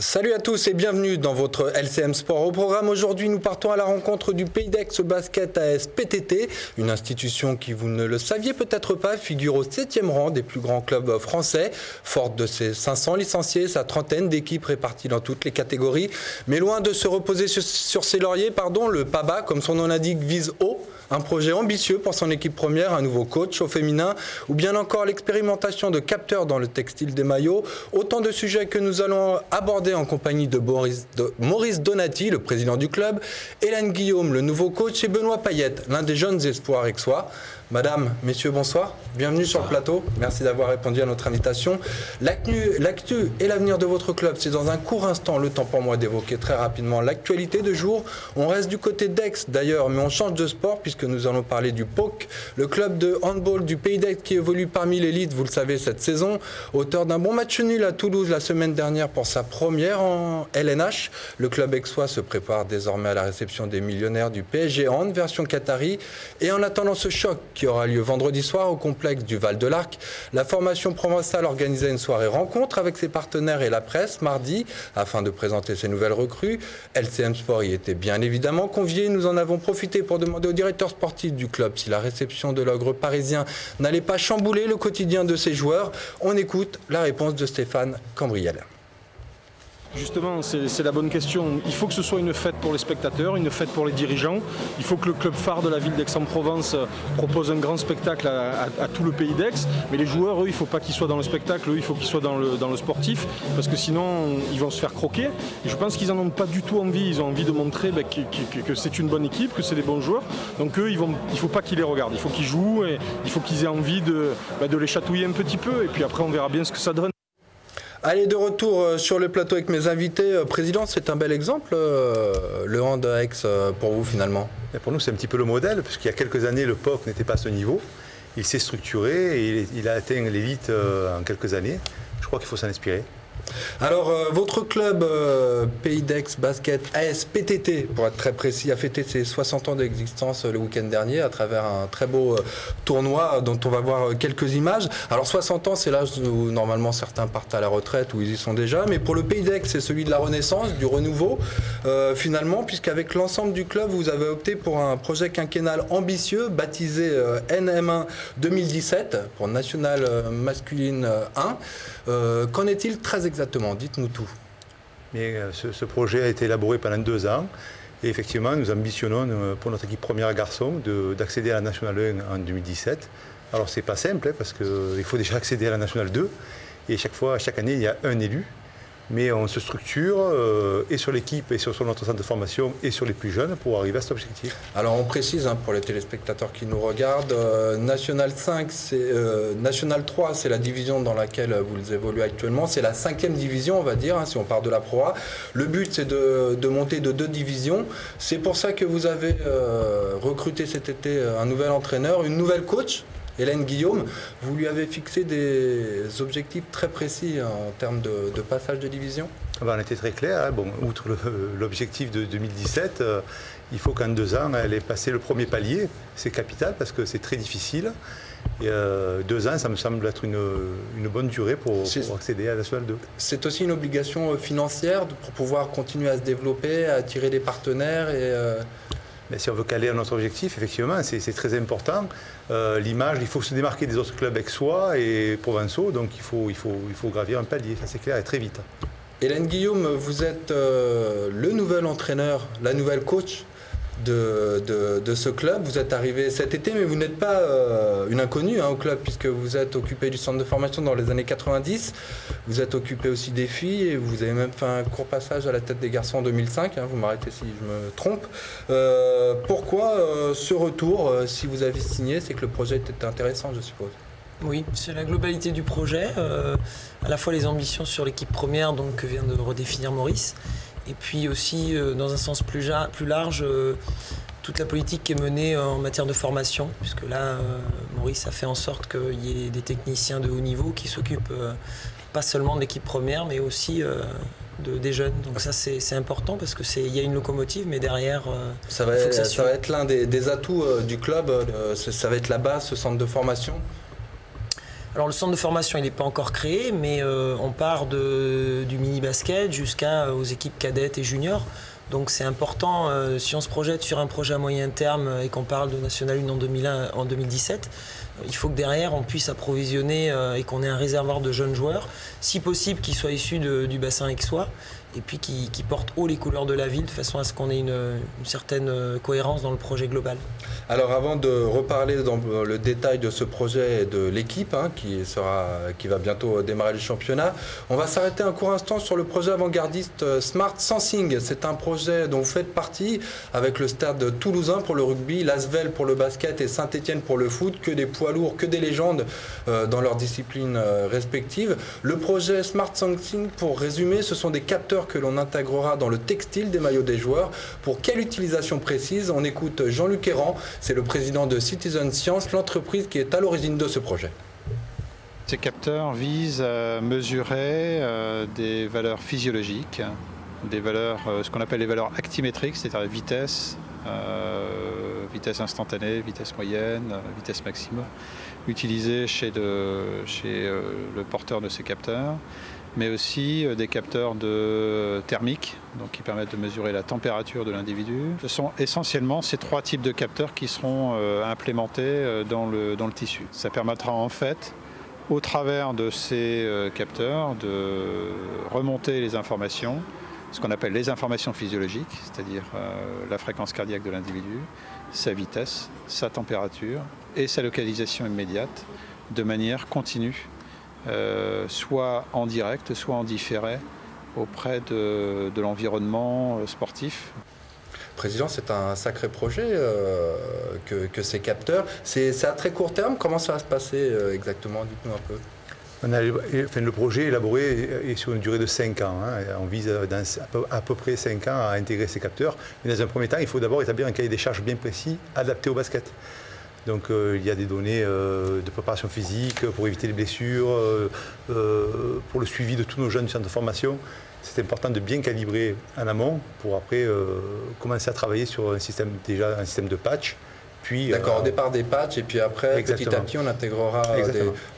Salut à tous et bienvenue dans votre LCM Sport. Au programme aujourd'hui, nous partons à la rencontre du Pays d'Aix Basket AS PTT, une institution qui, vous ne le saviez peut-être pas, figure au 7e rang des plus grands clubs français, forte de ses 500 licenciés, sa trentaine d'équipes réparties dans toutes les catégories. Mais loin de se reposer sur ses lauriers, le PABA, comme son nom l'indique, vise haut. Un projet ambitieux pour son équipe première, un nouveau coach au féminin ou bien encore l'expérimentation de capteurs dans le textile des maillots. Autant de sujets que nous allons aborder en compagnie de Maurice Donati, le président du club, Hélène Guillaume, le nouveau coach, et Benoît Payette, l'un des jeunes espoirs aixois. Madame, messieurs, bonsoir. Bienvenue sur le plateau. Merci d'avoir répondu à notre invitation. L'actu et l'avenir de votre club, c'est dans un court instant. Le temps pour moi d'évoquer très rapidement l'actualité de jour. On reste du côté d'Aix d'ailleurs, mais on change de sport puisque nous allons parler du POC, le club de handball du Pays d'Aix qui évolue parmi l'élite, vous le savez, cette saison. Auteur d'un bon match nul à Toulouse la semaine dernière pour sa première en LNH, le club aixois se prépare désormais à la réception des millionnaires du PSG Hand, version Qatari. Et en attendant ce choc qui aura lieu vendredi soir au complexe du Val-de-l'Arc, la formation provençale organisait une soirée rencontre avec ses partenaires et la presse mardi afin de présenter ses nouvelles recrues. LCM Sport y était bien évidemment convié. Nous en avons profité pour demander au directeur sportif du club si la réception de l'ogre parisien n'allait pas chambouler le quotidien de ses joueurs. On écoute la réponse de Stéphane Cambriel. Justement, c'est la bonne question. Il faut que ce soit une fête pour les spectateurs, une fête pour les dirigeants. Il faut que le club phare de la ville d'Aix-en-Provence propose un grand spectacle à tout le Pays d'Aix. Mais les joueurs, eux, il ne faut pas qu'ils soient dans le spectacle, eux, il faut qu'ils soient dans le sportif, parce que sinon, ils vont se faire croquer. Et je pense qu'ils n'en ont pas du tout envie. Ils ont envie de montrer que c'est une bonne équipe, que c'est des bons joueurs. Donc eux, il ne faut pas qu'ils les regardent. Il faut qu'ils jouent et il faut qu'ils aient envie de les chatouiller un petit peu. Et puis après, on verra bien ce que ça donne. Allez, de retour sur le plateau avec mes invités. Président, c'est un bel exemple, le hand à Aix, pour vous finalement? Et pour nous, c'est un petit peu le modèle, parce qu'il y a quelques années, le POC n'était pas à ce niveau. Il s'est structuré et il a atteint l'élite en quelques années. Je crois qu'il faut s'en inspirer. Alors, votre club Pays d'Aix Basket AS PTT, pour être très précis, a fêté ses 60 ans d'existence le week-end dernier à travers un très beau tournoi dont on va voir quelques images. Alors 60 ans, c'est l'âge où normalement certains partent à la retraite, où ils y sont déjà, mais pour le Pays d'Aix, c'est celui de la renaissance, du renouveau, finalement, puisqu'avec l'ensemble du club, vous avez opté pour un projet quinquennal ambitieux, baptisé NM1 2017, pour National Masculine 1. Qu'en est-il très exactement? Dites-nous tout. Ce projet a été élaboré pendant 2 ans. Et effectivement, nous ambitionnons pour notre équipe première garçon d'accéder à la National 1 en 2017. Alors, ce n'est pas simple, parce qu'il faut déjà accéder à la National 2. Et chaque année, il y a un élu. Mais on se structure et sur l'équipe et sur notre centre de formation et sur les plus jeunes pour arriver à cet objectif. Alors on précise pour les téléspectateurs qui nous regardent, National 3 c'est la division dans laquelle vous évoluez actuellement, c'est la 5e division on va dire, si on part de la Pro A. Le but c'est de monter de 2 divisions. C'est pour ça que vous avez recruté cet été un nouvel entraîneur, une nouvelle coach. Hélène Guillaume, vous lui avez fixé des objectifs très précis en termes de passage de division? On était très clair. Outre l'objectif de 2017, il faut qu'en 2 ans, elle ait passé le premier palier. C'est capital parce que c'est très difficile. Et 2 ans, ça me semble être une bonne durée pour accéder à la National 2. C'est aussi une obligation financière pour pouvoir continuer à se développer, à attirer des partenaires et... Mais si on veut caler à notre objectif, effectivement, c'est très important. L'image, il faut se démarquer des autres clubs aixois et provençaux, donc il faut gravir un palier, ça c'est clair, et très vite. Hélène Guillaume, vous êtes le nouvel entraîneur, la nouvelle coach de ce club. Vous êtes arrivé cet été, mais vous n'êtes pas une inconnue au club, puisque vous êtes occupé du centre de formation dans les années 90. Vous êtes occupé aussi des filles et vous avez même fait un court passage à la tête des garçons en 2005. Vous m'arrêtez si je me trompe. Pourquoi ce retour? Si vous avez signé, c'est que le projet était intéressant, je suppose. Oui, c'est la globalité du projet, à la fois les ambitions sur l'équipe première, donc que vient de redéfinir Maurice, et puis aussi, dans un sens plus large, toute la politique qui est menée en matière de formation, puisque là, Maurice a fait en sorte qu'il y ait des techniciens de haut niveau qui s'occupent pas seulement de l'équipe première, mais aussi des jeunes. Donc ça, c'est important parce qu'il y a une locomotive, mais derrière, ça va être l'un des atouts du club, ça va être la base, ce centre de formation. Alors le centre de formation, il n'est pas encore créé, mais on part du mini-basket jusqu'aux équipes cadettes et juniors. Donc c'est important, si on se projette sur un projet à moyen terme et qu'on parle de National 1 en 2017, il faut que derrière on puisse approvisionner et qu'on ait un réservoir de jeunes joueurs, si possible qu'ils soient issus du bassin aixois, et puis qui portent haut les couleurs de la ville, de façon à ce qu'on ait une certaine cohérence dans le projet global. Alors avant de reparler dans le détail de ce projet et de l'équipe qui va bientôt démarrer le championnat, on va s'arrêter un court instant sur le projet avant-gardiste Smart Sensing. C'est un projet dont vous faites partie avec le Stade Toulousain pour le rugby, l'Asvel pour le basket et Saint-Étienne pour le foot, que des poids lourds, que des légendes dans leurs disciplines respectives. Le projet Smart Sensing, pour résumer, ce sont des capteurs que l'on intégrera dans le textile des maillots des joueurs. Pour quelle utilisation précise? On écoute Jean-Luc Errand, c'est le président de Citizen Science, l'entreprise qui est à l'origine de ce projet. Ces capteurs visent à mesurer des valeurs physiologiques, des valeurs, ce qu'on appelle les valeurs actimétriques, c'est-à-dire la vitesse, vitesse instantanée, vitesse moyenne, vitesse maximum, utilisées chez le porteur de ces capteurs, mais aussi des capteurs thermiques, donc qui permettent de mesurer la température de l'individu. Ce sont essentiellement ces trois types de capteurs qui seront implémentés dans le tissu. Ça permettra en fait, au travers de ces capteurs, de remonter les informations, ce qu'on appelle les informations physiologiques, c'est-à-dire la fréquence cardiaque de l'individu, sa vitesse, sa température et sa localisation immédiate, de manière continue, soit en direct, soit en différé, auprès de l'environnement sportif. Président, c'est un sacré projet que ces capteurs. C'est à très court terme. Comment ça va se passer exactement? Dites-nous un peu. Le projet élaboré est sur une durée de 5 ans. On vise à peu près 5 ans à intégrer ces capteurs. Mais dans un premier temps, il faut d'abord établir un cahier des charges bien précis, adapté au basket. Donc il y a des données de préparation physique pour éviter les blessures, pour le suivi de tous nos jeunes du centre de formation. C'est important de bien calibrer en amont pour après commencer à travailler sur un système de patch. D'accord, au départ des patchs et puis après, exactement. Petit à petit, on intégrera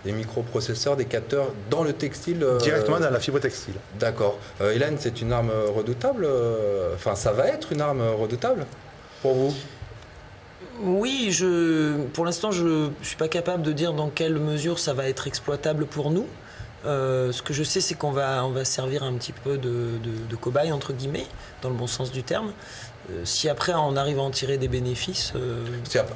des microprocesseurs, des capteurs dans le textile. Directement dans la fibre textile. D'accord. Hélène, c'est une arme redoutable. Enfin, ça va être une arme redoutable pour vous? Oui, pour l'instant, je ne suis pas capable de dire dans quelle mesure ça va être exploitable pour nous. Ce que je sais, c'est qu'on va servir un petit peu de cobaye, entre guillemets, dans le bon sens du terme. Si après on arrive à en tirer des bénéfices...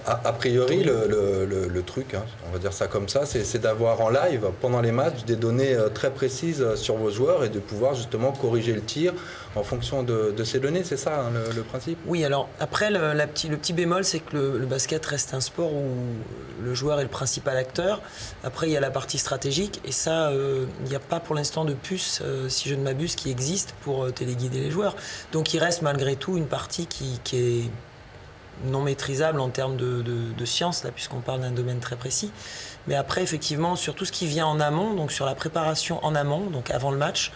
A priori, le truc, on va dire ça comme ça, c'est d'avoir en live, pendant les matchs, des données très précises sur vos joueurs et de pouvoir justement corriger le tir en fonction de ces données, c'est ça le principe? Oui, alors après, le petit bémol, c'est que le basket reste un sport où le joueur est le principal acteur. Après, il y a la partie stratégique et ça, il n'y a pas pour l'instant de puce, si je ne m'abuse, qui existe pour téléguider les joueurs. Donc il reste malgré tout une partie qui est non maîtrisable en termes de science, là, puisqu'on parle d'un domaine très précis. Mais après, effectivement, sur tout ce qui vient en amont, donc sur la préparation en amont, donc avant le match,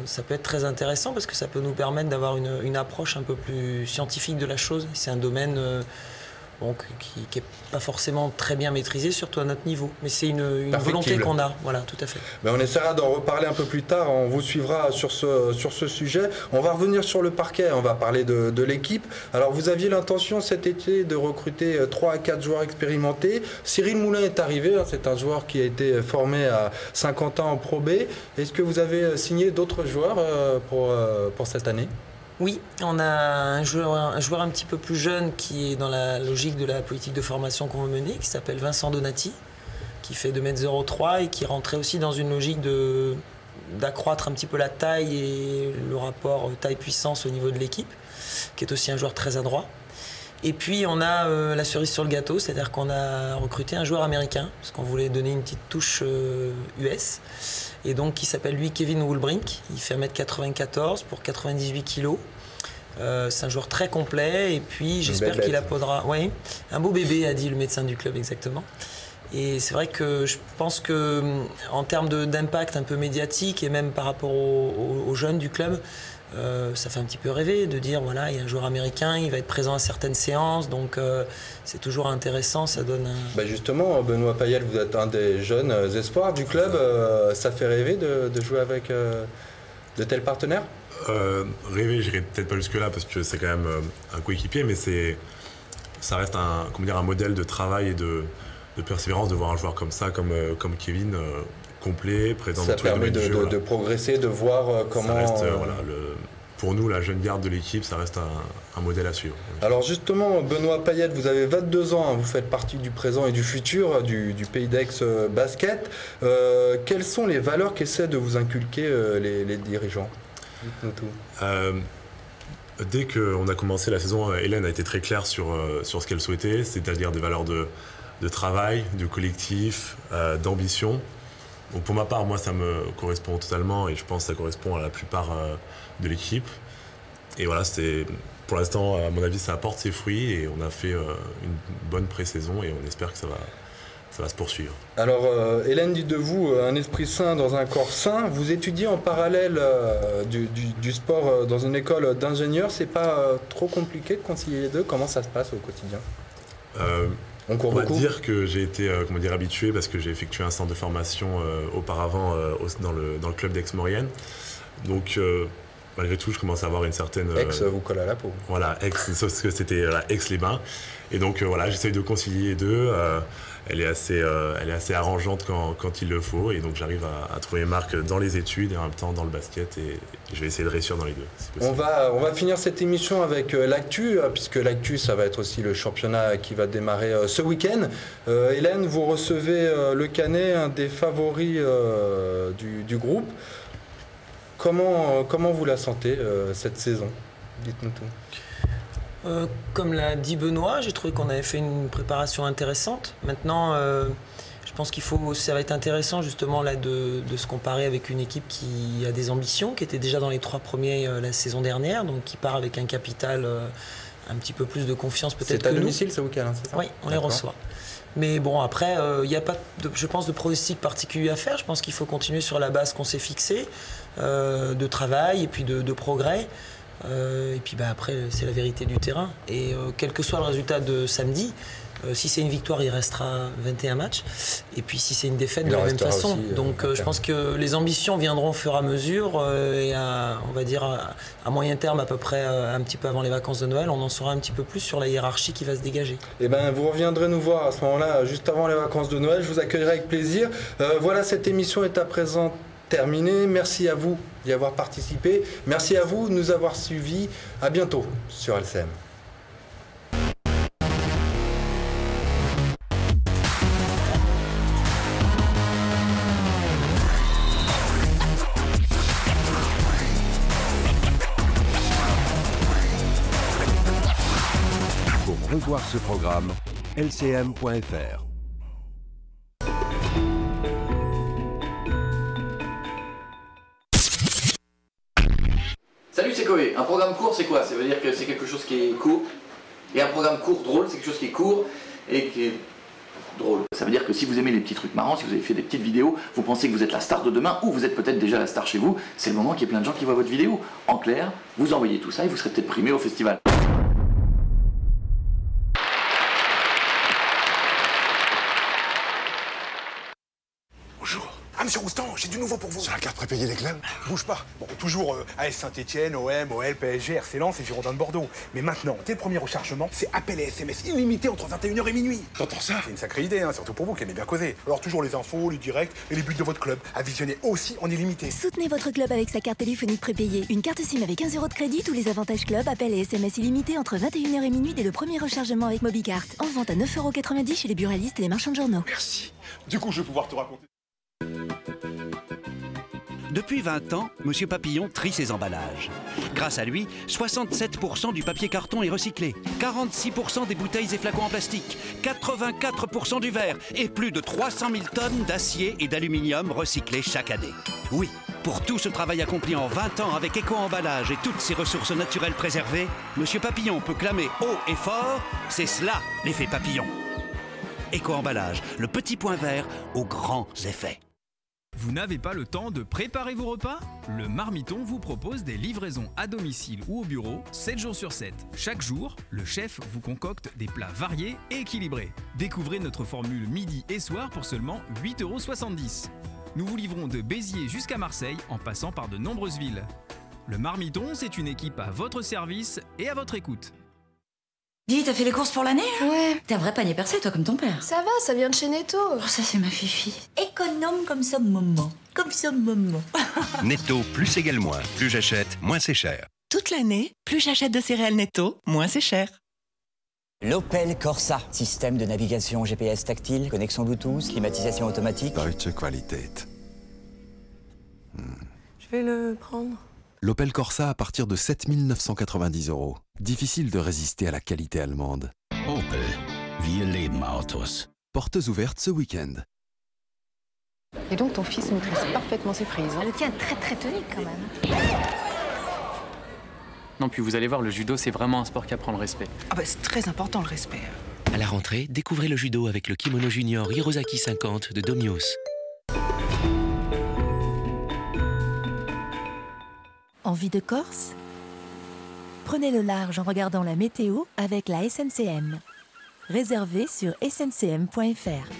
ça peut être très intéressant parce que ça peut nous permettre d'avoir une approche un peu plus scientifique de la chose. C'est un domaine qui n'est pas forcément très bien maîtrisé, surtout à notre niveau. Mais c'est une volonté qu'on a, voilà, tout à fait. Mais on essaiera d'en reparler un peu plus tard, on vous suivra sur ce sujet. On va revenir sur le parquet, on va parler de l'équipe. Alors vous aviez l'intention cet été de recruter 3 à 4 joueurs expérimentés. Cyril Moulin est arrivé, c'est un joueur qui a été formé à 50 ans en Pro B. Est-ce que vous avez signé d'autres joueurs pour cette année ? Oui, on a un joueur un petit peu plus jeune qui est dans la logique de la politique de formation qu'on veut mener, qui s'appelle Vincent Donati, qui fait 2,03 m et qui rentrait aussi dans une logique d'accroître un petit peu la taille et le rapport taille-puissance au niveau de l'équipe, qui est aussi un joueur très adroit. Et puis on a la cerise sur le gâteau, c'est-à-dire qu'on a recruté un joueur américain, parce qu'on voulait donner une petite touche US, et donc qui s'appelle lui Kevin Woolbrink. Il fait 1,94 m pour 98 kg. C'est un joueur très complet, et puis j'espère qu'il apportera... Oui, un beau bébé, a dit le médecin du club, exactement. Et c'est vrai que je pense qu'en termes d'impact un peu médiatique, et même par rapport aux jeunes du club, ça fait un petit peu rêver de dire voilà, il y a un joueur américain, il va être présent à certaines séances, donc c'est toujours intéressant, ça donne un... Justement, Benoît Payet, vous êtes un des jeunes espoirs du club, ça fait rêver de jouer avec de tels partenaires? Rêver, j'irai peut-être pas jusque-là parce que c'est quand même un coéquipier, mais ça reste un modèle de travail et de persévérance de voir un joueur comme ça, comme Kevin, complet, présent dans tous les domaines du jeu. Ça permet de progresser, de voir comment... Ça reste, pour nous, la jeune garde de l'équipe, ça reste un modèle à suivre. Alors justement, Benoît Payet, vous avez 22 ans, vous faites partie du présent et du futur du Pays d'Aix Basket. Quelles sont les valeurs qu'essaient de vous inculquer les dirigeants? Dites-nous tout. Dès qu'on a commencé la saison, Hélène a été très claire sur ce qu'elle souhaitait, c'est-à-dire des valeurs de travail, de collectif, d'ambition. Donc pour ma part, moi, ça me correspond totalement et je pense que ça correspond à la plupart de l'équipe. Et voilà, pour l'instant, à mon avis, ça apporte ses fruits et on a fait une bonne pré-saison et on espère que ça va se poursuivre. Alors, Hélène, dites de vous, un esprit sain dans un corps sain. Vous étudiez en parallèle du sport dans une école d'ingénieurs. C'est pas trop compliqué de concilier les deux? Comment ça se passe au quotidien? On va dire que j'ai été habitué parce que j'ai effectué un centre de formation auparavant dans le club d'Aix-Maurienne. Donc, malgré tout, je commence à avoir une certaine... Aix vous colle à la peau. Voilà, Aix, sauf que c'était Aix-les-Bains. Et donc, j'essaye de concilier les deux. Elle est assez arrangeante quand il le faut. Et donc, j'arrive à trouver mes marques dans les études et en même temps dans le basket. Et je vais essayer de réussir dans les deux. On va finir cette émission avec l'actu, puisque l'actu, ça va être aussi le championnat qui va démarrer ce week-end. Hélène, vous recevez le Canet, un des favoris du groupe. Comment vous la sentez cette saison? Dites-nous tout. Comme l'a dit Benoît, j'ai trouvé qu'on avait fait une préparation intéressante. Maintenant, je pense ça va être intéressant justement là de se comparer avec une équipe qui a des ambitions, qui était déjà dans les 3 premiers la saison dernière, donc qui part avec un capital un petit peu plus de confiance peut-être que nous. C'est à domicile ce week-end, c'est ça? Oui, on les reçoit. Mais bon, après, il n'y a pas, je pense, de pronostic particulier à faire. Je pense qu'il faut continuer sur la base qu'on s'est fixée, de travail et puis de progrès. Et puis après, c'est la vérité du terrain. Et quel que soit le résultat de samedi, si c'est une victoire, il restera 21 matchs. Et puis si c'est une défaite, de la même façon. Aussi, donc je pense que les ambitions viendront au fur et à mesure. Et on va dire à moyen terme, à peu près un petit peu avant les vacances de Noël, on en saura un petit peu plus sur la hiérarchie qui va se dégager. Et vous reviendrez nous voir à ce moment-là, juste avant les vacances de Noël. Je vous accueillerai avec plaisir. Voilà, cette émission est à présent terminée. Merci à vous d'y avoir participé. Merci à vous de nous avoir suivis. À bientôt sur LCM. Pour revoir ce programme, lcm.fr. Salut, c'est Koé. Un programme court, c'est quoi? Ça veut dire que c'est quelque chose qui est court. Et un programme court, drôle, c'est quelque chose qui est court et qui est drôle. Ça veut dire que si vous aimez les petits trucs marrants, si vous avez fait des petites vidéos, vous pensez que vous êtes la star de demain ou vous êtes peut-être déjà la star chez vous, c'est le moment qu'il y ait plein de gens qui voient votre vidéo. En clair, vous envoyez tout ça et vous serez peut-être primé au festival. Monsieur Roustan, j'ai du nouveau pour vous. C'est la carte prépayée des clubs? Bouge pas. Bon, toujours AS Saint-Etienne, OM, OL, PSG, RC Lens et Girondins de Bordeaux. Mais maintenant, dès le premier rechargement, c'est appel et SMS illimité entre 21h et minuit. T'entends ça? C'est une sacrée idée, surtout pour vous qui aimez bien causer. Alors toujours les infos, les directs et les buts de votre club à visionner aussi en illimité. Soutenez votre club avec sa carte téléphonique prépayée. Une carte SIM avec 15 € de crédit, tous les avantages club, appel et SMS illimité entre 21h et minuit dès le premier rechargement avec Mobicart. En vente à 9,90 € chez les buralistes et les marchands de journaux. Merci. Du coup, je vais pouvoir te raconter. Depuis 20 ans, M. Papillon trie ses emballages. Grâce à lui, 67% du papier carton est recyclé, 46% des bouteilles et flacons en plastique, 84% du verre et plus de 300 000 tonnes d'acier et d'aluminium recyclés chaque année. Oui, pour tout ce travail accompli en 20 ans avec éco-emballage et toutes ses ressources naturelles préservées, M. Papillon peut clamer haut et fort, c'est cela l'effet papillon. Éco-emballage, le petit point vert aux grands effets. Vous n'avez pas le temps de préparer vos repas? Le Marmiton vous propose des livraisons à domicile ou au bureau, 7 jours sur 7. Chaque jour, le chef vous concocte des plats variés et équilibrés. Découvrez notre formule midi et soir pour seulement 8,70 €. Nous vous livrons de Béziers jusqu'à Marseille en passant par de nombreuses villes. Le Marmiton, c'est une équipe à votre service et à votre écoute. Dis, t'as fait les courses pour l'année? Ouais. T'es un vrai panier percé, toi, comme ton père. Ça va, ça vient de chez Netto. Oh, ça, c'est ma fifi. Économe comme ça, maman. Comme ça, maman. Netto, plus égale moins. Plus j'achète, moins c'est cher. Toute l'année, plus j'achète de céréales Netto, moins c'est cher. L'Opel Corsa. Système de navigation GPS tactile, connexion Bluetooth, climatisation automatique. Deutsche Qualität. Je vais le prendre. L'Opel Corsa à partir de 7 990 €. Difficile de résister à la qualité allemande. Opel. Wir leben Autos. Portes ouvertes ce week-end. Et donc ton fils maîtrise parfaitement ses prises. Le tien est très tonique quand même. Non, puis vous allez voir, le judo, c'est vraiment un sport qui apprend le respect. Ah bah c'est très important le respect. À la rentrée, découvrez le judo avec le kimono junior Hirosaki 50 de Domios. Envie de Corse? Prenez le large en regardant la météo avec la SNCM. Réservez sur sncm.fr.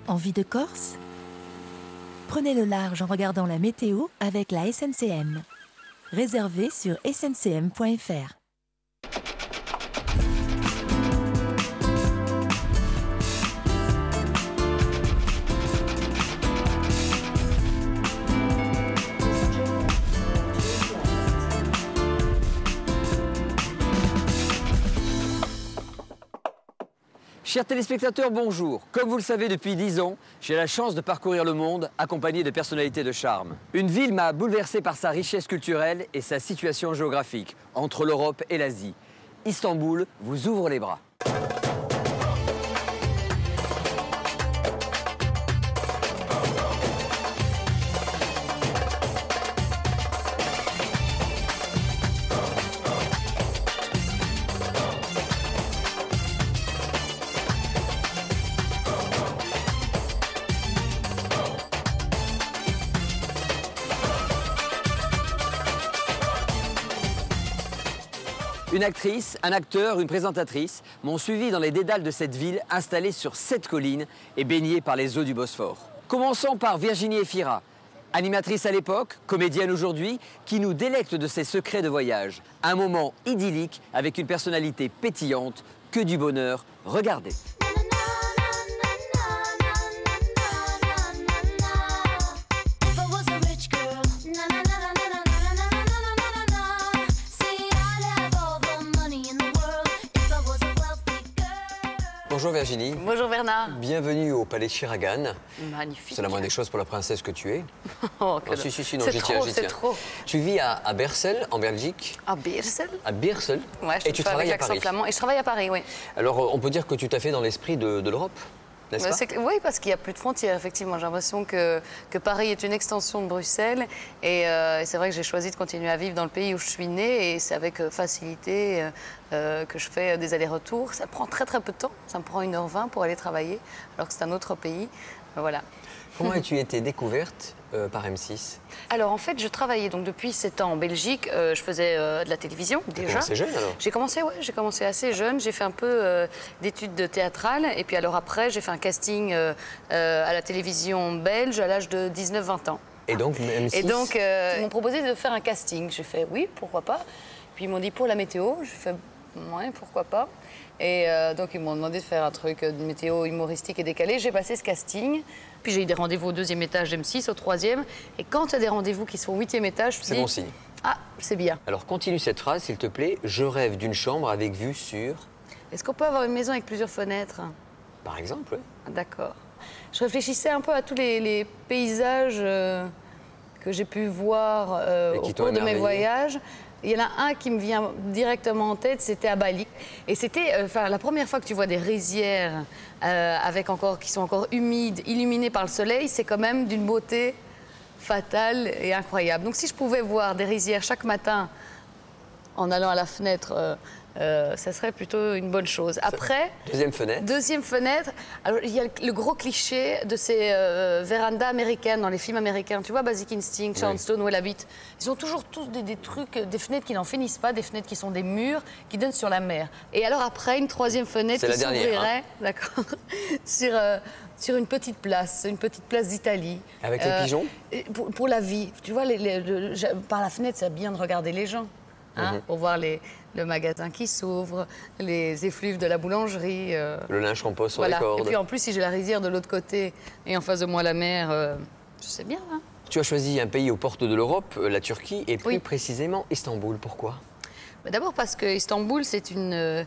Envie de Corse? Prenez le large en regardant la météo avec la SNCM. Réservez sur sncm.fr. Chers téléspectateurs, bonjour. Comme vous le savez, depuis 10 ans, j'ai la chance de parcourir le monde accompagné de personnalités de charme. Une ville m'a bouleversé par sa richesse culturelle et sa situation géographique, entre l'Europe et l'Asie. Istanbul vous ouvre les bras. Une actrice, un acteur, une présentatrice m'ont suivi dans les dédales de cette ville installée sur 7 collines et baignée par les eaux du Bosphore. Commençons par Virginie Efira, animatrice à l'époque, comédienne aujourd'hui, qui nous délecte de ses secrets de voyage. Un moment idyllique avec une personnalité pétillante, que du bonheur. Regardez. Bonjour Virginie. Bonjour Bernard. Bienvenue au Palais Chiragan. Magnifique. C'est la moindre des choses pour la princesse que tu es. Oh, non, si, non, j'y tiens, j'y tiens. C'est trop. Tu vis à Bersel, en Belgique. À Bersel. À Bersel. Ouais, et tu travailles à Paris. Flamand. Et je travaille à Paris, oui. Alors, on peut dire que tu t'as fait dans l'esprit de l'Europe, n'est-ce pas? Oui, parce qu'il n'y a plus de frontières, effectivement. J'ai l'impression que Paris est une extension de Bruxelles. Et c'est vrai que j'ai choisi de continuer à vivre dans le pays où je suis née. Et c'est avec facilité que je fais des allers-retours. Ça prend très peu de temps. Ça me prend 1h20 pour aller travailler, alors que c'est un autre pays. Voilà. Comment as-tu été découverte par M6? Alors en fait, je travaillais donc depuis 7 ans en Belgique. Je faisais de la télévision déjà. T'as commencé jeune alors? J'ai commencé assez jeune. J'ai fait un peu d'études théâtrales. Et puis alors après, j'ai fait un casting à la télévision belge à l'âge de 19-20 ans. Et donc M6? Et donc ils m'ont proposé de faire un casting. J'ai fait oui, pourquoi pas. Puis ils m'ont dit pour la météo. J'ai fait ouais, pourquoi pas. Et donc ils m'ont demandé de faire un truc de météo humoristique et décalé. J'ai passé ce casting. Puis j'ai eu des rendez-vous au 2e étage d'M6, au 3e. Et quand tu as des rendez-vous qui sont au 8e étage, je me dis... C'est bon signe. Ah, c'est bien. Alors continue cette phrase, s'il te plaît. Je rêve d'une chambre avec vue sur... Est-ce qu'on peut avoir une maison avec plusieurs fenêtres? Par exemple, oui. D'accord. Je réfléchissais un peu à tous les paysages que j'ai pu voir au cours de mes voyages. Il y en a un qui me vient directement en tête, c'était à Bali. Et c'était la première fois que tu vois des rizières qui sont encore humides, illuminées par le soleil, c'est quand même d'une beauté fatale et incroyable. Donc si je pouvais voir des rizières chaque matin en allant à la fenêtre, ça serait plutôt une bonne chose. Après, deuxième fenêtre. Alors, il y a le gros cliché de ces vérandas américaines dans les films américains. Tu vois, Basic Instinct, Sharon Stone, où elle habite. Ils ont toujours tous des trucs, des fenêtres qui n'en finissent pas, des fenêtres qui sont des murs, qui donnent sur la mer. Et alors après, une 3e fenêtre qui s'ouvrirait, d'accord, sur une petite place d'Italie. Avec les pigeons? Pour la vie. Tu vois, par la fenêtre, c'est bien de regarder les gens. Pour voir le magasin qui s'ouvre, les effluves de la boulangerie. Le linge qu'on pose sur les cordes. Et puis en plus, si j'ai la rizière de l'autre côté et en face de moi la mer, je sais bien. Hein. Tu as choisi un pays aux portes de l'Europe, la Turquie, et plus précisément Istanbul. Pourquoi? D'abord parce que Istanbul, c'est une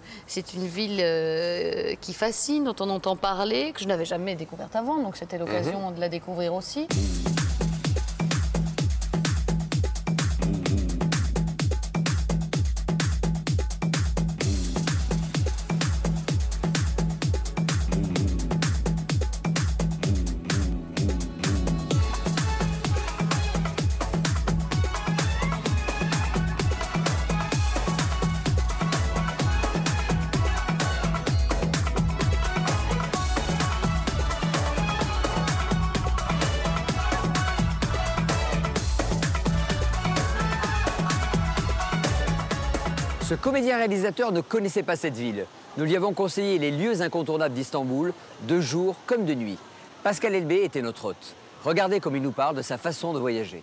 ville qui fascine, dont on entend parler, que je n'avais jamais découverte avant, donc c'était l'occasion de la découvrir aussi. Ce comédien-réalisateur ne connaissait pas cette ville. Nous lui avons conseillé les lieux incontournables d'Istanbul, de jour comme de nuit. Pascal Elbé était notre hôte. Regardez comme il nous parle de sa façon de voyager.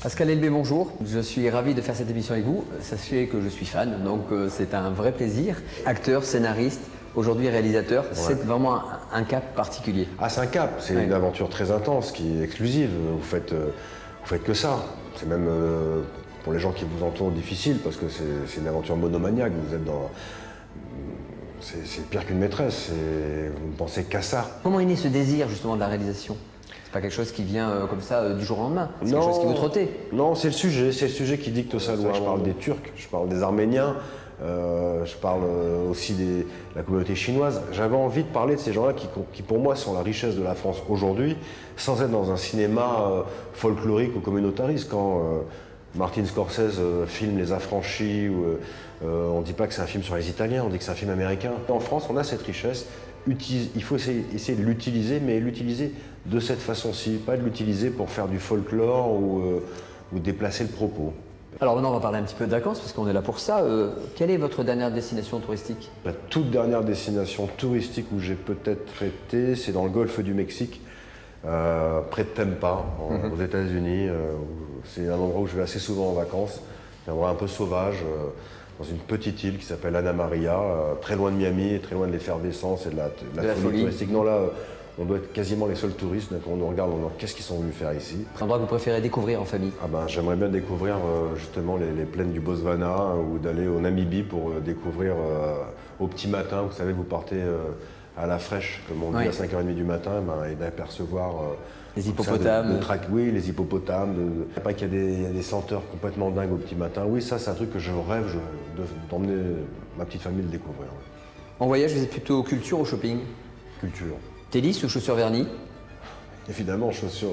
Pascal Elbé, bonjour. Je suis ravi de faire cette émission avec vous. Sachez que je suis fan, donc c'est un vrai plaisir. Acteur, scénariste, aujourd'hui réalisateur, c'est vraiment un cap particulier. Ah, c'est un cap, c'est une aventure très intense qui est exclusive. Vous faites que ça. C'est même pour les gens qui vous entourent difficile parce que c'est une aventure monomaniaque. Vous êtes dans... C'est pire qu'une maîtresse, vous ne pensez qu'à ça. Comment est né ce désir justement de la réalisation? C'est pas quelque chose qui vient comme ça du jour au lendemain, c'est quelque chose qui vous trottait? Non, c'est le sujet qui dicte sa loi. Je parle des Turcs, je parle des Arméniens, je parle aussi de la communauté chinoise. J'avais envie de parler de ces gens-là qui pour moi sont la richesse de la France aujourd'hui, sans être dans un cinéma folklorique ou communautariste. Quand Martin Scorsese filme Les Affranchis, on ne dit pas que c'est un film sur les Italiens, on dit que c'est un film américain. En France, on a cette richesse. Il faut essayer de l'utiliser, mais l'utiliser de cette façon-ci, pas de l'utiliser pour faire du folklore ou déplacer le propos. Alors maintenant, on va parler un petit peu de vacances, parce qu'on est là pour ça. Quelle est votre dernière destination touristique? La toute dernière destination touristique où j'ai peut-être été, c'est dans le golfe du Mexique, près de Tampa, aux États-Unis. C'est un endroit où je vais assez souvent en vacances, un endroit un peu sauvage, dans une petite île qui s'appelle Anna Maria, très loin de Miami et très loin de l'effervescence et de la folie touristique. Non, là, on doit être quasiment les seuls touristes. Quand on nous regarde, on se demande qu'est-ce qu'ils sont venus faire ici. Un endroit que vous préférez découvrir en famille? J'aimerais bien découvrir justement les plaines du Botswana ou d'aller au Namibie pour découvrir au petit matin. Vous savez, vous partez à la fraîche, comme on dit, à 5h30 du matin, et d'apercevoir... les hippopotames. Oui, les hippopotames. Pas qu'il y a des senteurs complètement dingues au petit matin. Oui, ça, c'est un truc que je rêve d'emmener ma petite famille le découvrir. En voyage, vous êtes plutôt culture ou shopping? Culture. Tennis ou chaussures vernis? Évidemment, chaussures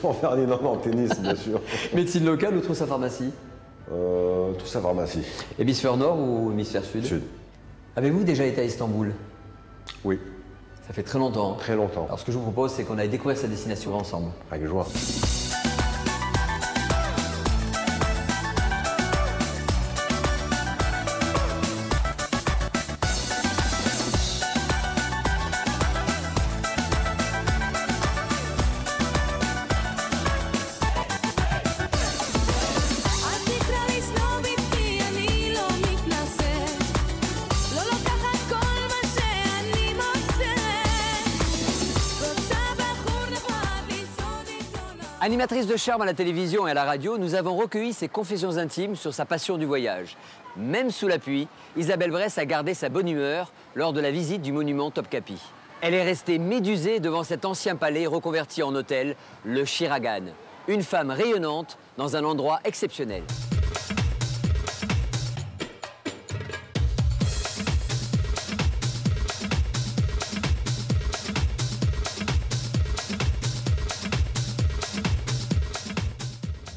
en verre énorme en tennis, bien sûr. Médecine locale ou trousse à pharmacie? Trousse à pharmacie. Hémisphère nord ou hémisphère sud? Sud. Avez-vous déjà été à Istanbul? Oui. Ça fait très longtemps. Très longtemps. Alors ce que je vous propose, c'est qu'on aille découvrir sa destination ensemble. Avec joie. Animatrice de charme à la télévision et à la radio, nous avons recueilli ses confessions intimes sur sa passion du voyage. Même sous la pluie, Isabelle Bress a gardé sa bonne humeur lors de la visite du monument Topkapi. Elle est restée médusée devant cet ancien palais reconverti en hôtel, le Shiragan. Une femme rayonnante dans un endroit exceptionnel.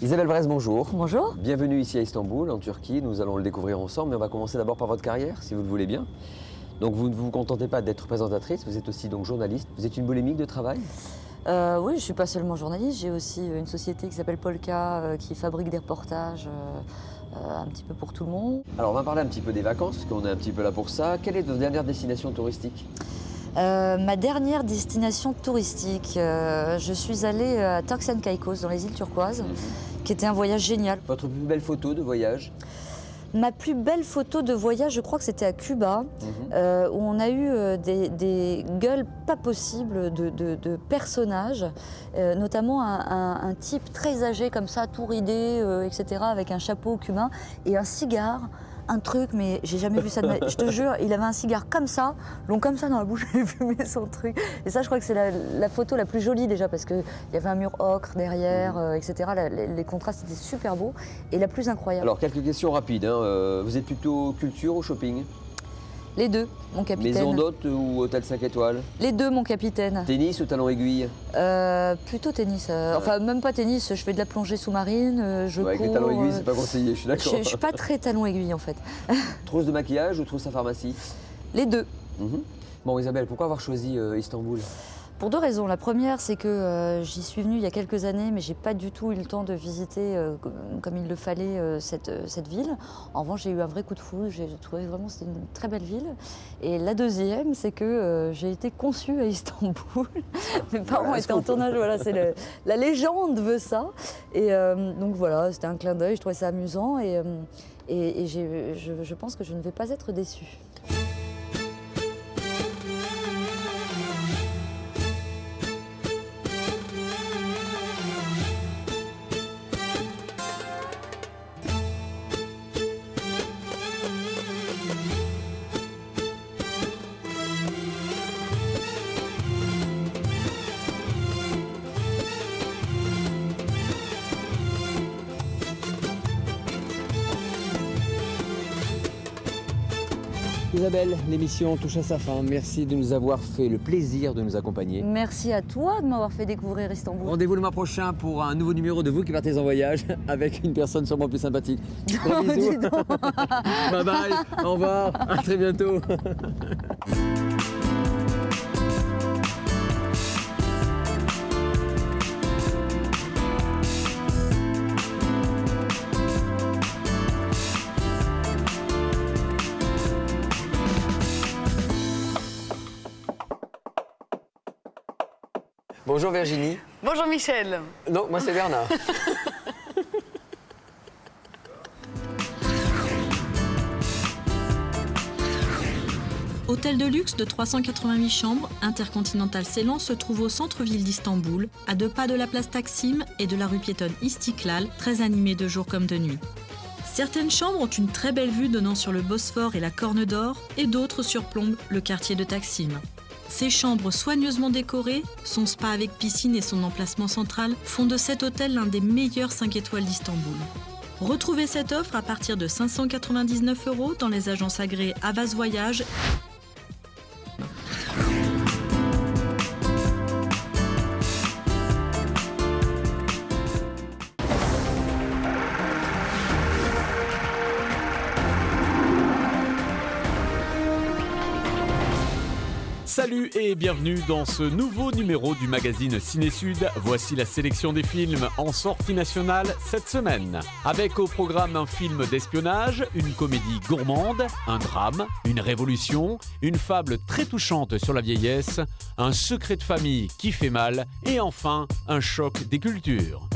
Isabelle Bress, bonjour. Bonjour. Bienvenue ici à Istanbul, en Turquie. Nous allons le découvrir ensemble, mais on va commencer d'abord par votre carrière, si vous le voulez bien. Donc vous ne vous contentez pas d'être présentatrice, vous êtes aussi donc journaliste. Vous êtes une bolémique de travail? Oui, je ne suis pas seulement journaliste, j'ai aussi une société qui s'appelle Polka, qui fabrique des reportages un petit peu pour tout le monde. Alors on va parler un petit peu des vacances, parce qu'on est un petit peu là pour ça. Quelle est votre dernière destination touristique? Ma dernière destination touristique, je suis allée à Turks and Caicos, dans les îles turquoises, qui était un voyage génial. Votre plus belle photo de voyage? Ma plus belle photo de voyage, je crois que c'était à Cuba, où on a eu des gueules pas possibles de personnages, notamment un type très âgé comme ça, tout ridé, etc., avec un chapeau cubain et un cigare. Un truc, mais j'ai jamais vu ça de ma vie. Je te jure, il avait un cigare comme ça, long comme ça dans la bouche, il fumait son truc. Et ça, je crois que c'est la photo la plus jolie déjà, parce qu'il y avait un mur ocre derrière, etc. Les contrastes étaient super beaux et la plus incroyable. Alors, quelques questions rapides. Hein. Vous êtes plutôt culture ou shopping? Les deux, mon capitaine. Maison d'hôte ou hôtel 5 étoiles? Les deux, mon capitaine. Tennis ou talon aiguille? Plutôt tennis. Enfin, même pas tennis, je fais de la plongée sous-marine, je cours. Avec les talons aiguilles, c'est pas conseillé, je suis d'accord. Je suis pas très talon aiguille, en fait. Trousse de maquillage ou trousse à pharmacie? Les deux. Bon, Isabelle, pourquoi avoir choisi Istanbul? Pour deux raisons. La première, c'est que j'y suis venue il y a quelques années, mais j'ai pas du tout eu le temps de visiter comme il le fallait cette ville. En revanche, j'ai eu un vrai coup de foudre. J'ai trouvé vraiment que c'était une très belle ville. Et la deuxième, c'est que j'ai été conçue à Istanbul. Mes parents étaient en tournage. Voilà, c'est la légende veut ça. Et donc voilà, c'était un clin d'œil. Je trouvais ça amusant et je pense que je ne vais pas être déçue. Isabelle, l'émission touche à sa fin. Merci de nous avoir fait le plaisir de nous accompagner. Merci à toi de m'avoir fait découvrir Istanbul. Rendez-vous le mois prochain pour un nouveau numéro de Vous qui partez en voyage avec une personne sûrement plus sympathique. Gros bisous. Bye bye, au revoir, à très bientôt. Bonjour Virginie. Bonjour Michel. Non, moi c'est Bernard. Hôtel de luxe de 388 chambres, Intercontinental Ceylan se trouve au centre-ville d'Istanbul, à 2 pas de la place Taksim et de la rue piétonne Istiklal, très animée de jour comme de nuit. Certaines chambres ont une très belle vue donnant sur le Bosphore et la Corne d'Or, et d'autres surplombent le quartier de Taksim. Ces chambres soigneusement décorées, son spa avec piscine et son emplacement central font de cet hôtel l'un des meilleurs 5 étoiles d'Istanbul. Retrouvez cette offre à partir de 599 € dans les agences agréées Havas Voyage. Salut et bienvenue dans ce nouveau numéro du magazine Ciné-Sud. Voici la sélection des films en sortie nationale cette semaine. Avec au programme un film d'espionnage, une comédie gourmande, un drame, une révolution, une fable très touchante sur la vieillesse, un secret de famille qui fait mal et enfin un choc des cultures.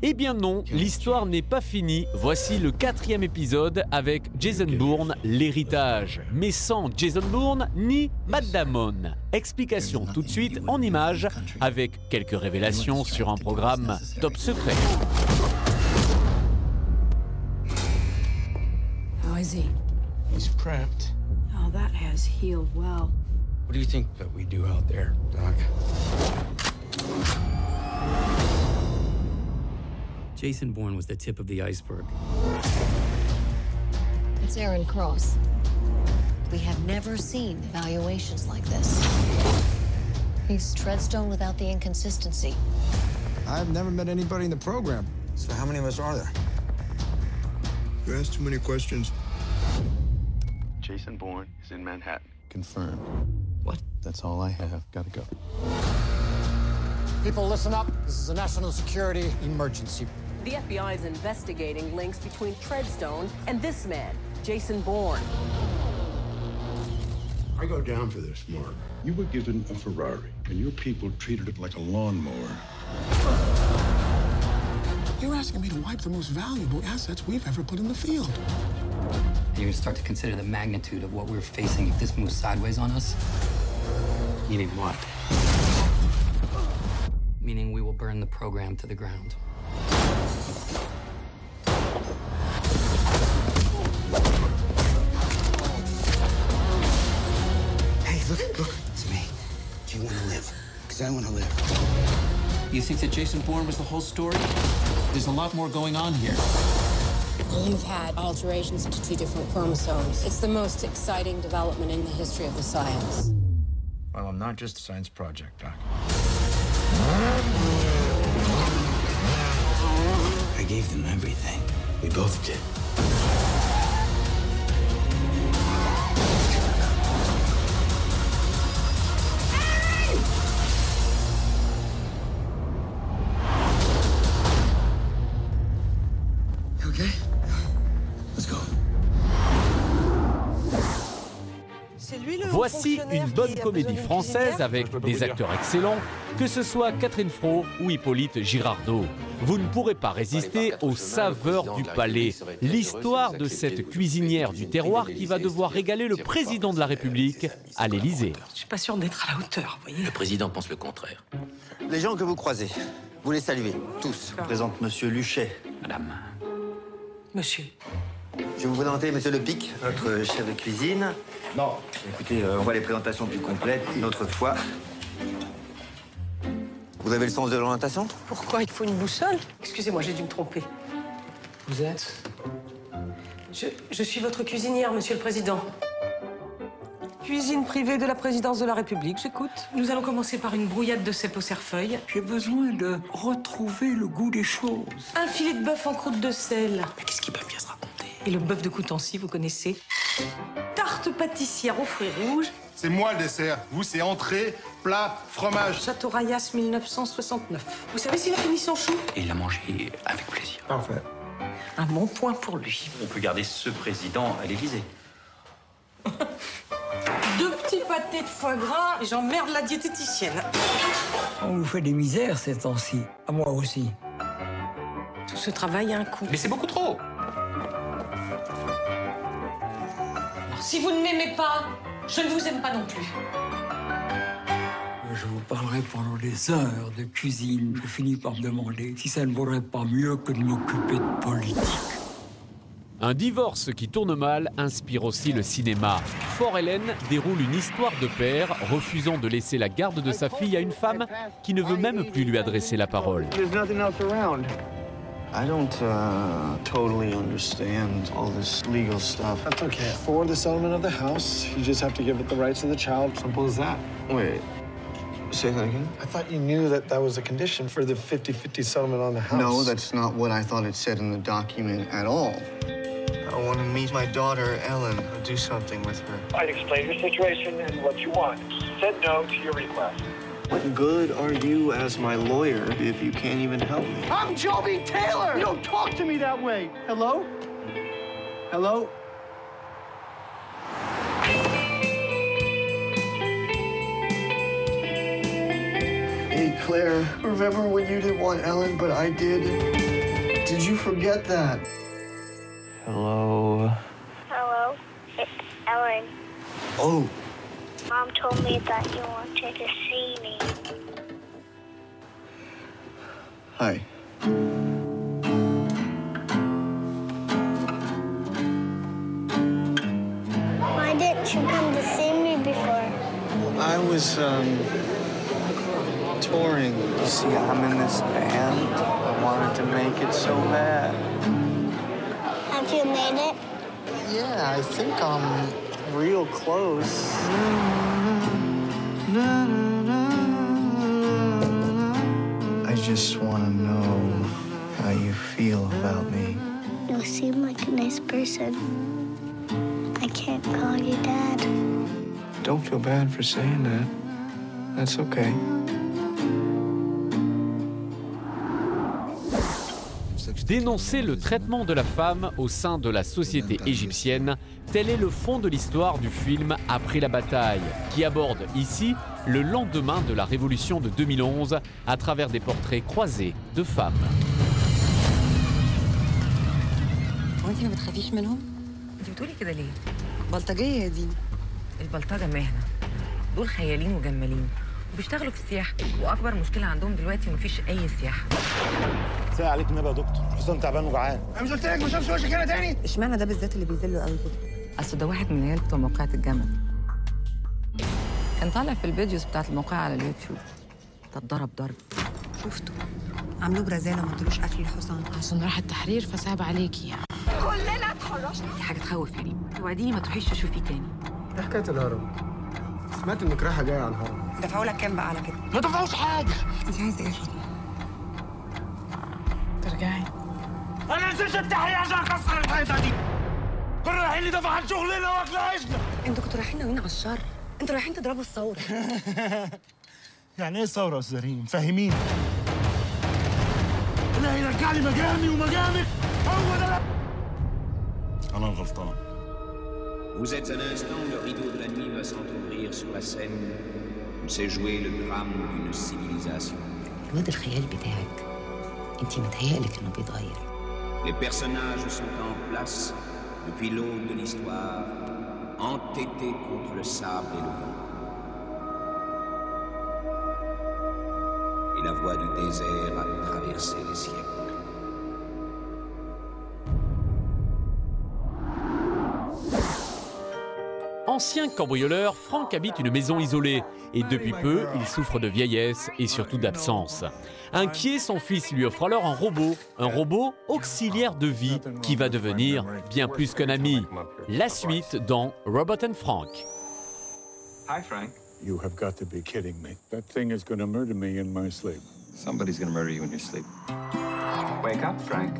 Eh bien non, l'histoire n'est pas finie. Voici le 4e épisode avec Jason Bourne, l'héritage. Mais sans Jason Bourne ni Matt Damon. Explication tout de suite en images avec quelques révélations sur un programme top secret. How is he? He's prepped. Oh, that has healed well. What do you think that we do out there, Doc? Jason Bourne was the tip of the iceberg. It's Aaron Cross. We have never seen evaluations like this. He's Treadstone without the inconsistency. I've never met anybody in the program. So how many of us are there? You ask too many questions. Jason Bourne is in Manhattan. Confirmed. What? That's all I have. Gotta go. People, listen up. This is a national security emergency. The FBI is investigating links between Treadstone and this man, Jason Bourne. I go down for this, Mark. You were given a Ferrari, and your people treated it like a lawnmower. You're asking me to wipe the most valuable assets we've ever put in the field. You're gonna start to consider the magnitude of what we're facing if this moves sideways on us? Meaning what? Meaning we will burn the program to the ground. Hey, look, it's me. Do you want to live? Because I want to live. You think that Jason Bourne was the whole story? There's a lot more going on here. You've had alterations to 2 different chromosomes. It's the most exciting development in the history of the science. Well, I'm not just a science project, Doc. I gave them everything. We both did. Okay? Let's go. Voici une bonne comédie française avec des acteurs excellents, que ce soit Catherine Fro ou Hippolyte Girardot. Vous ne pourrez pas résister aux saveurs du palais. L'histoire de cette cuisinière du terroir qui va devoir régaler le président de la République à l'Élysée. Je suis pas sûre d'être à la hauteur, vous voyez. Le président pense le contraire. Les gens que vous croisez, vous les saluez, tous. Je présente Monsieur Luchet. Madame. Monsieur. Je vais vous présenter Monsieur Lepic, notre chef de cuisine. Non. Écoutez, on voit les présentations plus complètes une autre fois. Vous avez le sens de l'orientation? Pourquoi il faut une boussole? Excusez-moi, j'ai dû me tromper. Vous êtes? Je suis votre cuisinière, Monsieur le Président. Cuisine privée de la présidence de la République, j'écoute. Nous allons commencer par une brouillade de cèpe au cerfeuil. J'ai besoin de retrouver le goût des choses. Un filet de bœuf en croûte de sel. Mais qu'est-ce qu'ils peuvent bien se raconter? Et le bœuf de Coutancy, vous connaissez. Tarte pâtissière aux fruits rouges. C'est moi le dessert. Vous, c'est entrée, plat, fromage. Château Rayas 1969. Vous savez s'il a fini son chou? Et il l'a mangé avec plaisir. Parfait. Un bon point pour lui. On peut garder ce président à l'Élysée. 2 petits pâtés de foie gras et j'emmerde la diététicienne. On vous fait des misères ces temps-ci. À moi aussi. Tout ce travail a un coût. Mais c'est beaucoup trop. Si vous ne m'aimez pas, je ne vous aime pas non plus. Je vous parlerai pendant des heures de cuisine. Je finis par me demander si ça ne vaudrait pas mieux que de m'occuper de politique. Un divorce qui tourne mal inspire aussi le cinéma. Fort Hélène déroule une histoire de père refusant de laisser la garde de sa fille à une femme qui ne veut même plus lui adresser la parole. I don't totally understand all this legal stuff. That's okay. For the settlement of the house, you just have to give it the rights of the child. Simple as that. Wait. Say that again? I thought you knew that that was a condition for the 50-50 settlement on the house. No, that's not what I thought it said in the document at all. I want to meet my daughter, Ellen. I'll do something with her. I'd explain your situation and what you want. Said no to your request. What good are you as my lawyer if you can't even help me? I'm Joby Taylor! You don't talk to me that way! Hello? Hello? Hey, Claire, remember when you didn't want Ellen, but I did? Did you forget that? Hello? Hello, it's Ellen. Oh. Mom told me that you wanted to see me. Hi. Why didn't you come to see me before? I was, touring. You see, I'm in this band. I wanted to make it so bad. Have you made it? Yeah, I think I'm real close. I just want to know how you feel about me. You seem like a nice person. I can't call you Dad. Don't feel bad for saying that. That's okay. Dénoncer le traitement de la femme au sein de la société égyptienne, tel est le fond de l'histoire du film Après la bataille, qui aborde ici le lendemain de la révolution de 2011 à travers des portraits croisés de femmes. وانتي ما بتخافيش منهم؟ انتي بتقولي كده ليه؟ بلطجية يا دين. البلطجة مهنة. دول خيالين وجمالين وبيشتغلوا في السياحة، واكبر مشكلة عندهم دلوقتي مفيش اي سياحة. ساعة عليك النبي يا دكتور، حسام تعبان وجعان. انا مش قلت لك ما شافش وشك هنا تاني؟ اشمعنى ده بالذات اللي بيذله قوي كده؟ اصل ده واحد من العيال بتوع موقعة الجمل. كان طالع في الفيديوز بتاعت الموقع على اليوتيوب. ده اتضرب ضرب. شفته عملوه برزالة ما ادلوش اكل الحصان عشان راح التحرير فصعب عليكي يعني. كلنا اتخرجنا. دي حاجة تخوف يا ريم. توعديني ما تروحيش تشوفيه تاني. ايه حكاية الهرم؟ سمعت انك رايحة جاية على الهرم. دفعوا لك كام بقى على كده؟ ما دفعوش حاجة. انت عايزة ايه يا فاطمة؟ ترجعي. انا نزلت التحرير عشان اكسر الحيطة دي. كنا رايحين ندافع عن شغلنا واكل عيشنا. انتوا كنتوا رايحين ناويين على الشر. انتوا رايحين تضربوا الثورة. يعني ايه ثورة يا استاذ ريم؟ فاهمين؟ اللي هيرجع لي مجامي ومجامك هو ده. انا الغلطان. Vous êtes un instant, le rideau de la nuit va s'entrouvrir sur la scène où s'est joué le drame d'une civilisation. الواد الخيال بتاعك انت متهيألك انه بيتغير. Les personnages sont en place depuis l'aube de l'histoire, entêtés contre le sable et le vent. Et la voie du désert a traversé les siècles. Ancien cambrioleur, Frank habite une maison isolée et depuis peu, il souffre de vieillesse et surtout d'absence. Inquiet, son fils lui offre alors un robot auxiliaire de vie qui va devenir bien plus qu'un ami. La suite dans Robot and Frank. Hi, Frank. You have got to be kidding me. That thing is going to murder me in my sleep. Somebody's gonna murder you in your sleep. Wake up, Frank.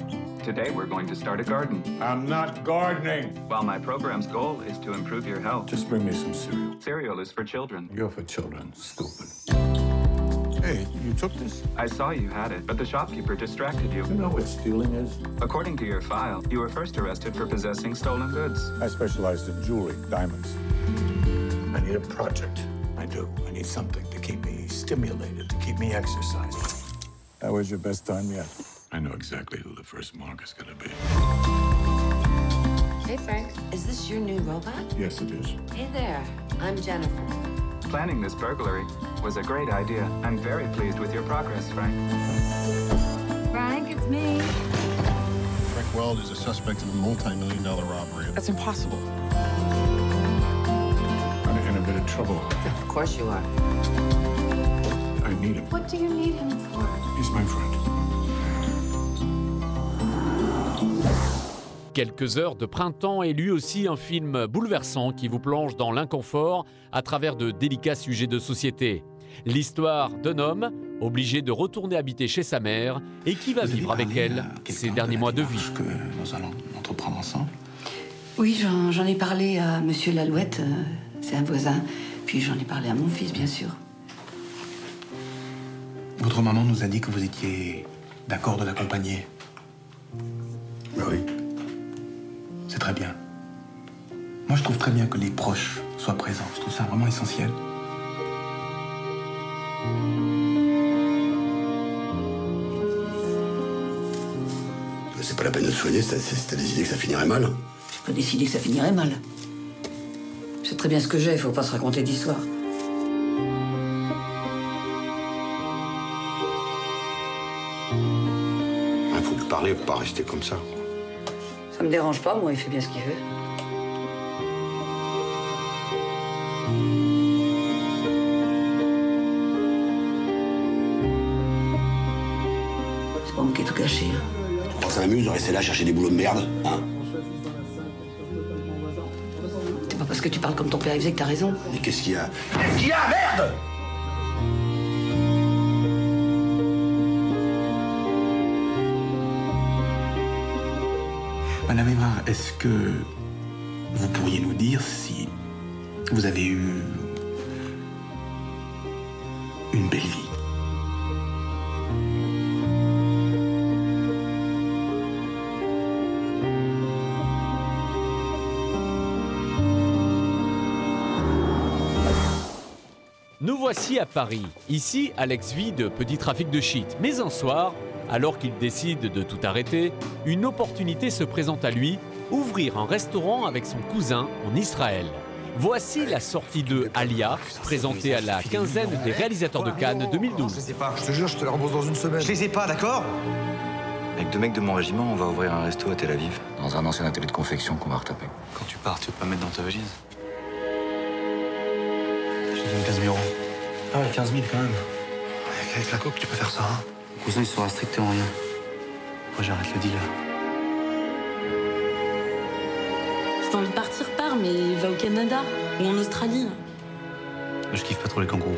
Today we're going to start a garden. I'm not gardening. Well, my program's goal is to improve your health. Just bring me some cereal. Cereal is for children. You're for children, stupid. Hey, you took this? I saw you had it, but the shopkeeper distracted you. You know what stealing is? According to your file, you were first arrested for possessing stolen goods. I specialized in jewelry, diamonds. I need a project. I do. I need something to keep me stimulated, to keep me exercising. That was your best time yet? I know exactly who the first mark is going to be. Hey, Frank. Is this your new robot? Yes, it is. Hey there. I'm Jennifer. Planning this burglary was a great idea. I'm very pleased with your progress, Frank. Frank, it's me. Frank Weld is a suspect in a multi-million-dollar robbery. That's impossible. I'm in a bit of trouble. Of course you are. I need him. What do you need him for? He's my friend. Quelques heures de printemps est lui aussi un film bouleversant qui vous plonge dans l'inconfort à travers de délicats sujets de société. L'histoire d'un homme obligé de retourner habiter chez sa mère et qui va vivre avec elle ses derniers mois de vie. Que nous allons entreprendre ensemble. Oui, j'en ai parlé à Monsieur Lalouette, c'est un voisin. Puis j'en ai parlé à mon fils, bien sûr. Votre maman nous a dit que vous étiez d'accord de l'accompagner. Ben oui. C'est très bien. Moi, je trouve très bien que les proches soient présents. Je trouve ça vraiment essentiel. C'est pas la peine de se soigner, t'as décidé que ça finirait mal. J'ai pas décidé que ça finirait mal. Je sais très bien ce que j'ai, faut pas se raconter d'histoire. Il faut lui parler, faut pas rester comme ça. Ça me dérange pas, moi, il fait bien ce qu'il veut. C'est pas moi qui ai tout gâché. Tu crois que ça m'amuse de rester là chercher des boulots de merde, hein? C'est pas parce que tu parles comme ton père faisait que t'as raison. Mais qu'est-ce qu'il y a? Qu'est-ce qu'il y a, merde? Madame Évrard, est-ce que vous pourriez nous dire si vous avez eu une belle vie? Nous voici à Paris. Ici, Alex vit de petits trafics de shit. Mais un soir, alors qu'il décide de tout arrêter, une opportunité se présente à lui, ouvrir un restaurant avec son cousin en Israël. Voici la sortie de Alia, présentée à la quinzaine des réalisateurs de Cannes 2012. Je les ai pas, je te jure, je te les rembourse dans une semaine. Je les ai pas, d'accord? Avec 2 mecs de mon régiment, on va ouvrir un resto à Tel Aviv, dans un ancien atelier de confection qu'on va retaper. Quand tu pars, tu veux pas mettre dans ta valise? Je te donne 15 000 €. Ah ouais, 15 000 quand même. Avec la coke, tu peux faire ça, hein? Mon cousin, il sera stricté en rien. Moi, j'arrête le deal. Si t'as envie de partir, pars, mais va au Canada ou en Australie. Je kiffe pas trop les kangourous.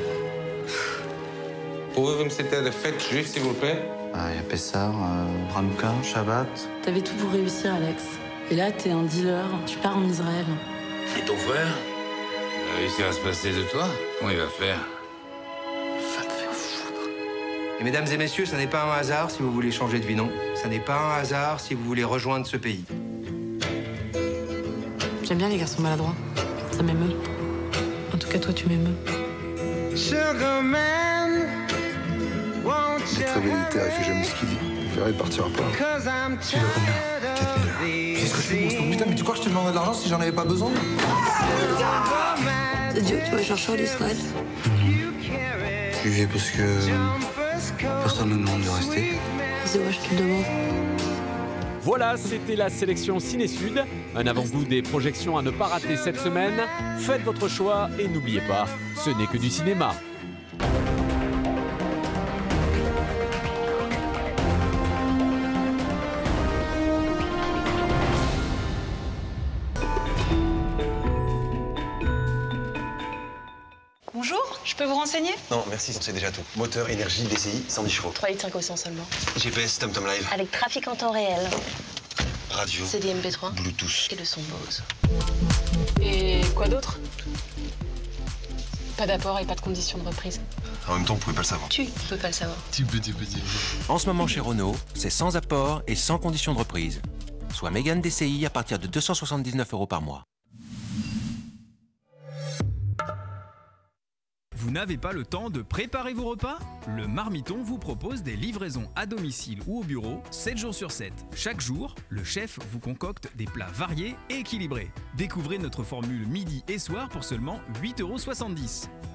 Pouvez-vous me citer des fêtes juives, s'il vous plaît? Il y a Pessah, Hanouka, Shabbat. T'avais tout pour réussir, Alex. Et là, t'es un dealer, tu pars en Israël. Et ton frère? Il a réussi à se passer de toi? Comment il va faire? Et mesdames et messieurs, ça n'est pas un hasard si vous voulez changer de vie, non. Ça n'est pas un hasard si vous voulez rejoindre ce pays. J'aime bien les garçons maladroits. Ça m'émeut. En tout cas, toi, tu m'émeus. Il est très militaire, il fait jamais ce qu'il dit. Il verra, il partira pas. Tu veux combien? 4 000 €. Qu'est-ce que je fais, mon putain, mais tu crois que je te demandais de l'argent si j'en avais pas besoin? C'est Dieu que tu vas chercher en Israël. Je lui vais parce que personne ne me demande de rester. C'est moi, je te le demande. Voilà, c'était la sélection Ciné Sud. Un avant-goût des projections à ne pas rater cette semaine. Faites votre choix et n'oubliez pas, ce n'est que du cinéma. Bonjour, je peux vous renseigner? Non, merci, on sait déjà tout. Moteur, énergie, DCI, 110 chevaux. 3 litres 5 au 100 seulement. GPS, TomTom Live. Avec trafic en temps réel. Radio. CD MP3. Bluetooth. Et le son Bose. Et quoi d'autre? Pas d'apport et pas de conditions de reprise. En même temps, on pouvait pas le savoir. Tu peux pas le savoir. Tu peux. En ce moment chez Renault, c'est sans apport et sans condition de reprise. Soit Mégane DCI à partir de 279 € par mois. Vous n'avez pas le temps de préparer vos repas? Le Marmiton vous propose des livraisons à domicile ou au bureau, 7 jours sur 7. Chaque jour, le chef vous concocte des plats variés et équilibrés. Découvrez notre formule midi et soir pour seulement 8,70 €.